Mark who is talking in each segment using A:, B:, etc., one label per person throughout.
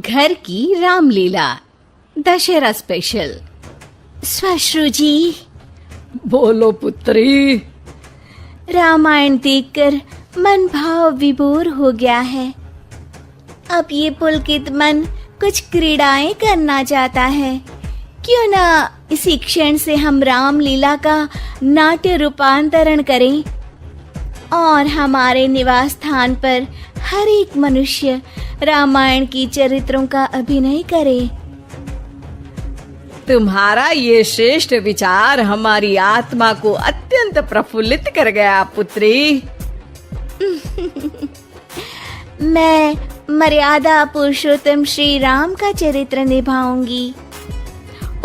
A: घर की रामलीला दशहरा स्पेशल। श्वश्रु जी,
B: बोलो पुत्री।
A: रामायण देखकर मन भाव विभोर हो गया है। अब ये पुलकित मन कुछ क्रीड़ाएं करना चाहता है। क्यों ना इसी क्षण से हम रामलीला का नाट्य रूपांतरण करें और हमारे निवास स्थान पर हर एक मनुष्य रामायण की चरित्रों का अभिनय करे।
B: तुम्हारा ये श्रेष्ठ विचार हमारी आत्मा को अत्यंत प्रफुल्लित कर गया पुत्री।
A: मैं मर्यादा पुरुषोत्तम श्री राम का चरित्र निभाऊंगी।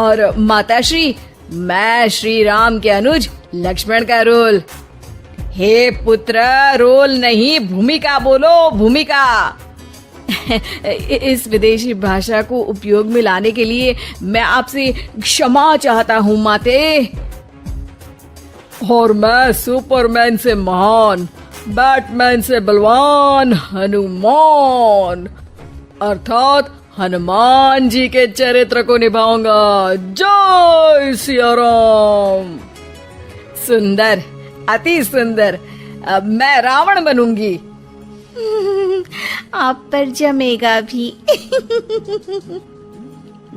B: और माताश्री, मैं श्री राम के अनुज लक्ष्मण का रोल। हे पुत्र, रोल नहीं भूमिका बोलो, भूमिका। इस विदेशी भाषा को उपयोग में लाने के लिए मैं आपसे क्षमा चाहता हूँ माते। और मैं सुपरमैन से महान, बैटमैन से बलवान हनुमान अर्थात हनुमान जी के चरित्र को निभाऊंगा। जय सिया राम। सुंदर, अति सुंदर। अब मैं रावण बनूंगी।
A: आप पर जमेगा भी।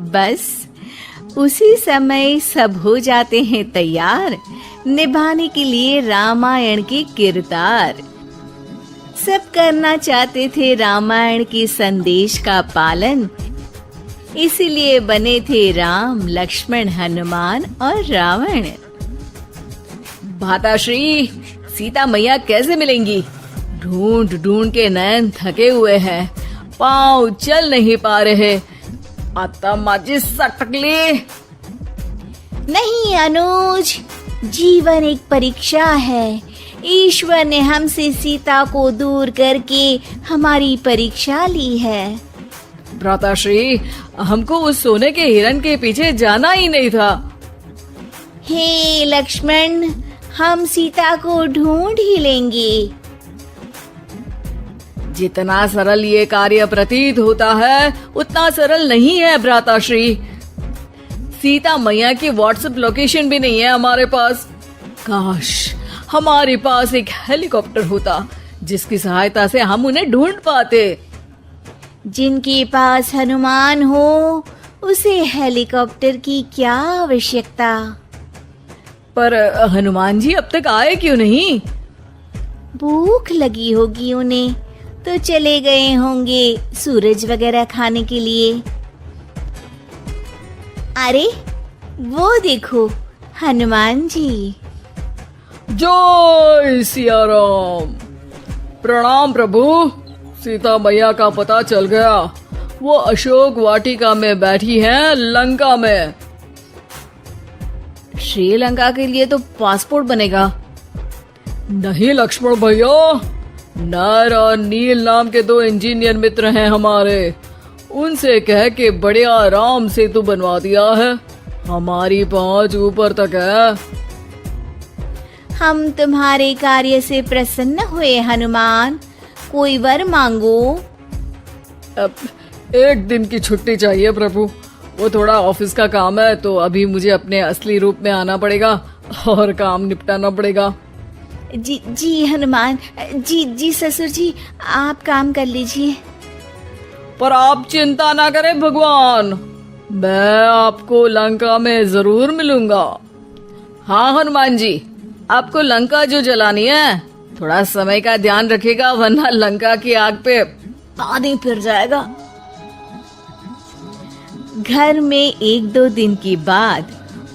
A: बस उसी समय सब हो जाते हैं तैयार निभाने के लिए रामायण के किरदार। सब करना चाहते थे रामायण के संदेश का पालन, इसीलिए बने थे राम, लक्ष्मण, हनुमान और रावण।
B: माताश्री, सीता मैया कैसे मिलेंगी? ढूंढ ढूंढ के नयन थके हुए हैं, पाँव चल नहीं पा रहे। आता माजी सटकली।
A: नहीं अनुज, जीवन एक परीक्षा है। ईश्वर ने हमसे सीता को दूर करके हमारी परीक्षा ली है।
B: भ्राताश्री, हमको उस सोने के हिरण के पीछे जाना ही नहीं था।
A: हे लक्ष्मण, हम सीता को ढूंढ ही लेंगे।
B: जितना सरल ये कार्य प्रतीत होता है उतना सरल नहीं है भ्राताश्री। सीता मैया की व्हाट्सएप लोकेशन भी नहीं है हमारे पास। काश हमारे पास एक हेलीकॉप्टर होता जिसकी सहायता से हम उन्हें ढूंढ पाते।
A: जिनके पास हनुमान हो उसे हेलीकॉप्टर की क्या आवश्यकता।
B: पर हनुमान जी अब तक आए क्यों नहीं?
A: भूख लगी होगी उन्हें, तो चले गए होंगे सूरज वगैरह खाने के लिए। अरे वो देखो हनुमान जी।
B: जय सिया राम। प्रणाम प्रभु। सीता मैया का पता चल गया, वो अशोक वाटिका में बैठी हैं लंका में।
A: श्रीलंका के लिए तो पासपोर्ट बनेगा।
B: नहीं लक्ष्मण भैया, नर और नील नाम के दो इंजीनियर मित्र हैं हमारे, उनसे कह के बढ़िया आराम सेतु बनवा दिया है। हमारी पहुंच ऊपर तक है।
A: हम तुम्हारे कार्य से प्रसन्न हुए हनुमान, कोई वर मांगो।
B: अब एक दिन की छुट्टी चाहिए प्रभु, वो थोड़ा ऑफिस का काम है तो अभी मुझे अपने असली रूप में आना पड़ेगा और काम निपटाना पड़ेगा।
A: जी हनुमान जी ससुर जी, आप काम कर लीजिए।
B: पर आप चिंता ना करें भगवान, मैं आपको लंका में जरूर मिलूंगा। हाँ हनुमान जी, आपको लंका जो जलानी है थोड़ा समय का ध्यान रखिएगा, वरना लंका की आग पे पानी फिर जाएगा।
A: घर में एक दो दिन के बाद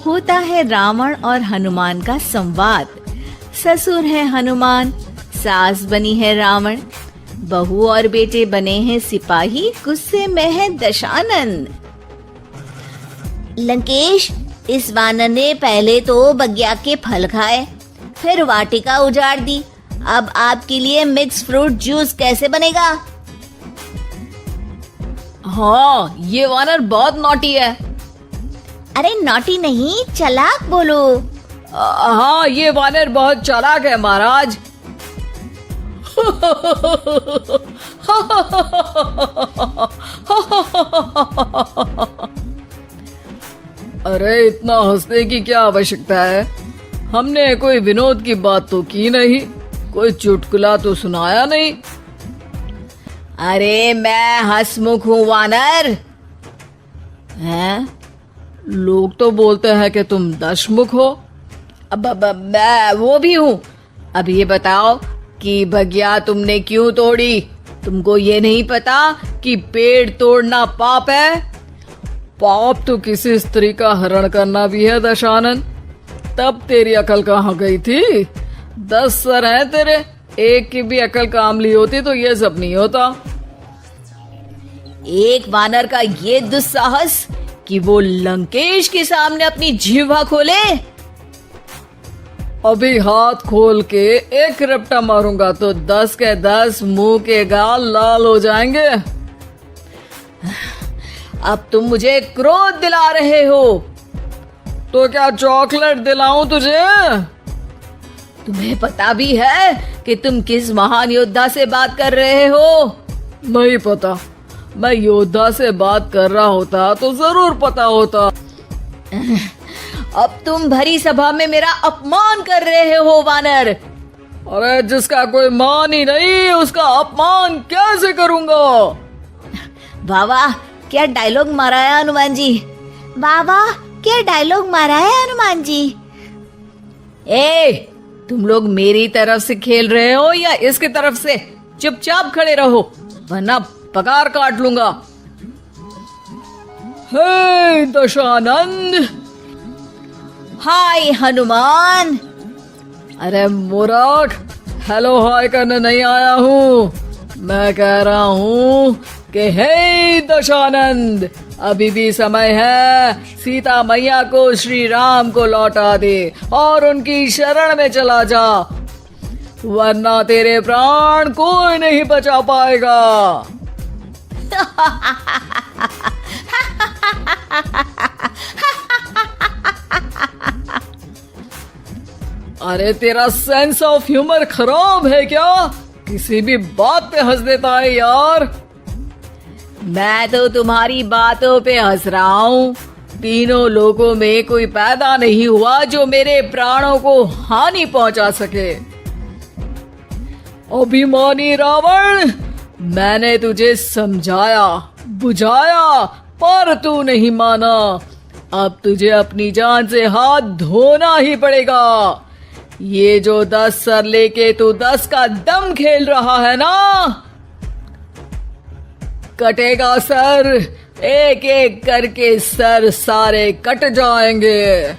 A: होता है रावण और हनुमान का संवाद। ससुर है हनुमान, सास बनी है रावण, बहू और बेटे बने हैं सिपाही, गुस्से में है दशानन। लंकेश, इस वानर ने पहले तो बगिया के फल खाए, फिर वाटिका उजाड़ दी, अब आपके लिए मिक्स फ्रूट जूस कैसे बनेगा?
B: हाँ, ये वानर बहुत नॉटी है।
A: अरे नॉटी नहीं, चालाक बोलो।
B: हाँ, ये वानर बहुत चालाक है महाराज। अरे इतना हंसने की क्या आवश्यकता है? हमने कोई विनोद की बात तो की नहीं, कोई चुटकुला तो सुनाया नहीं।
A: अरे मैं हंसमुख हूँ वानर।
B: हैं? लोग तो बोलते हैं कि तुम दशमुख हो।
A: अब मैं वो भी हूँ। अब ये बताओ कि बगिया तुमने क्यों तोड़ी? तुमको ये नहीं पता कि पेड़ तोड़ना पाप है?
B: पाप तो किसी स्त्री का हरण करना भी है दशानन। तब तेरी अकल कहाँ गई थी? 10 सर हैं तेरे, एक की भी अकल काम ली होती तो ये सब नहीं होता।
A: एक वानर का ये दुस्साहस कि वो लंकेश के सामने अपनी जिह्वा खोले।
B: अभी हाथ खोल के एक रपटा मारूंगा तो 10 के 10 मुंह के गाल लाल हो जाएंगे।
A: अब तुम मुझे क्रोध दिला रहे हो।
B: तो क्या चॉकलेट दिलाऊं तुझे?
A: तुम्हें पता भी है कि तुम किस महान योद्धा से बात कर रहे हो?
B: नहीं पता। मैं योद्धा से बात कर रहा होता तो जरूर पता होता।
A: अब तुम भरी सभा में मेरा अपमान कर रहे हो वानर।
B: अरे जिसका कोई मान ही नहीं उसका अपमान कैसे करूंगा?
A: वाह वाह, क्या डायलॉग मारा है हनुमान जी। वाह वाह, क्या डायलॉग मारा है हनुमान जी। ए, तुम लोग मेरी तरफ से खेल रहे हो या इसकी तरफ से? चुपचाप खड़े रहो वरना पगार काट लूंगा।
B: हे दशानंद।
A: हाय हनुमान।
B: अरे मूर्ख, हेलो हाय करने नहीं आया हूँ। मैं कह रहा हूँ कि हे दशानंद, अभी भी समय है। सीता मैया को श्री राम को लौटा दे और उनकी शरण में चला जा, वरना तेरे प्राण कोई नहीं बचा पाएगा। अरे तेरा सेंस ऑफ ह्यूमर खराब है क्या? किसी भी बात पे हंस देता है यार।
A: मैं तो तुम्हारी बातों पे हंस रहा हूँ। तीनों लोगों में कोई पैदा नहीं हुआ जो मेरे प्राणों को हानि पहुंचा सके।
B: अभिमानी रावण, मैंने तुझे समझाया बुझाया पर तू नहीं माना। अब तुझे अपनी जान से हाथ धोना ही पड़ेगा। ये जो 10 सर लेके तू 10 का दम खेल रहा है ना, कटेगा सर। एक एक करके सर सारे कट जाएंगे।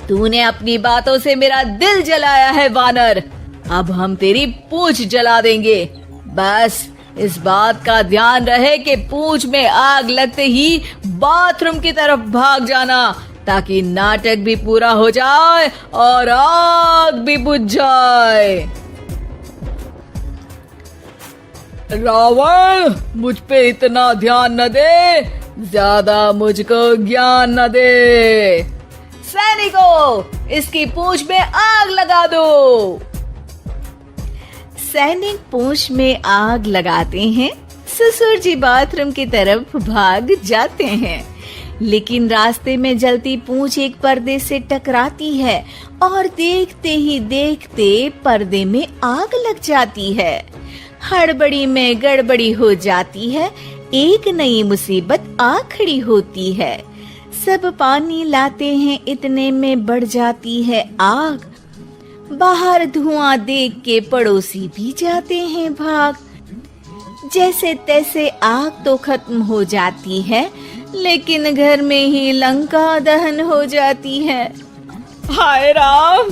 A: तूने अपनी बातों से मेरा दिल जलाया है वानर। अब हम तेरी पूंछ जला देंगे। बस इस बात का ध्यान रहे कि पूंछ में आग लगते ही बाथरूम की तरफ भाग जाना, ताकि नाटक भी पूरा हो जाए और आग भी बुझ जाए।
B: रावण, मुझ पे इतना ध्यान न दे, ज्यादा मुझको ज्ञान न दे।
A: सैनिकों, इसकी पूंछ में आग लगा दो। सैनिक पूंछ में आग लगाते हैं। ससुर जी बाथरूम की तरफ भाग जाते हैं, लेकिन रास्ते में जलती पूंछ एक पर्दे से टकराती है और देखते ही देखते पर्दे में आग लग जाती है। हड़बड़ी में गड़बड़ी हो जाती है। एक नई मुसीबत आ खड़ी होती है। सब पानी लाते हैं, इतने में बढ़ जाती है आग। बाहर धुआं देख के पड़ोसी भी जाते हैं भाग। जैसे तैसे आग तो खत्म हो जाती है, लेकिन घर में ही लंका दहन हो जाती है।
B: हाय राम।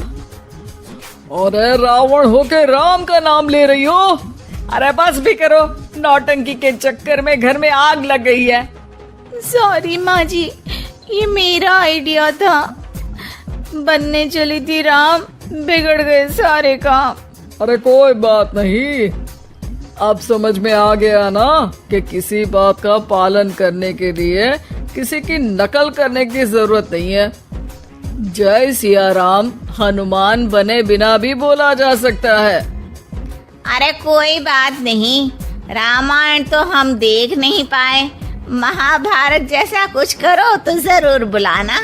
B: अरे रावण होके राम का नाम ले रही हो? अरे बस भी करो, नौटंकी के चक्कर में घर में आग लग गई है।
A: सॉरी माँ जी, ये मेरा आइडिया था। बनने चली थी राम, बिगड़ गए सारे काम।
B: अरे कोई बात नहीं, अब समझ में आ गया ना कि किसी बात का पालन करने के लिए किसी की नकल करने की जरूरत नहीं है। जय सिया राम। हनुमान बने बिना भी बोला जा सकता है।
A: अरे कोई बात नहीं, रामायण तो हम देख नहीं पाए, महाभारत जैसा कुछ करो तो जरूर बुलाना।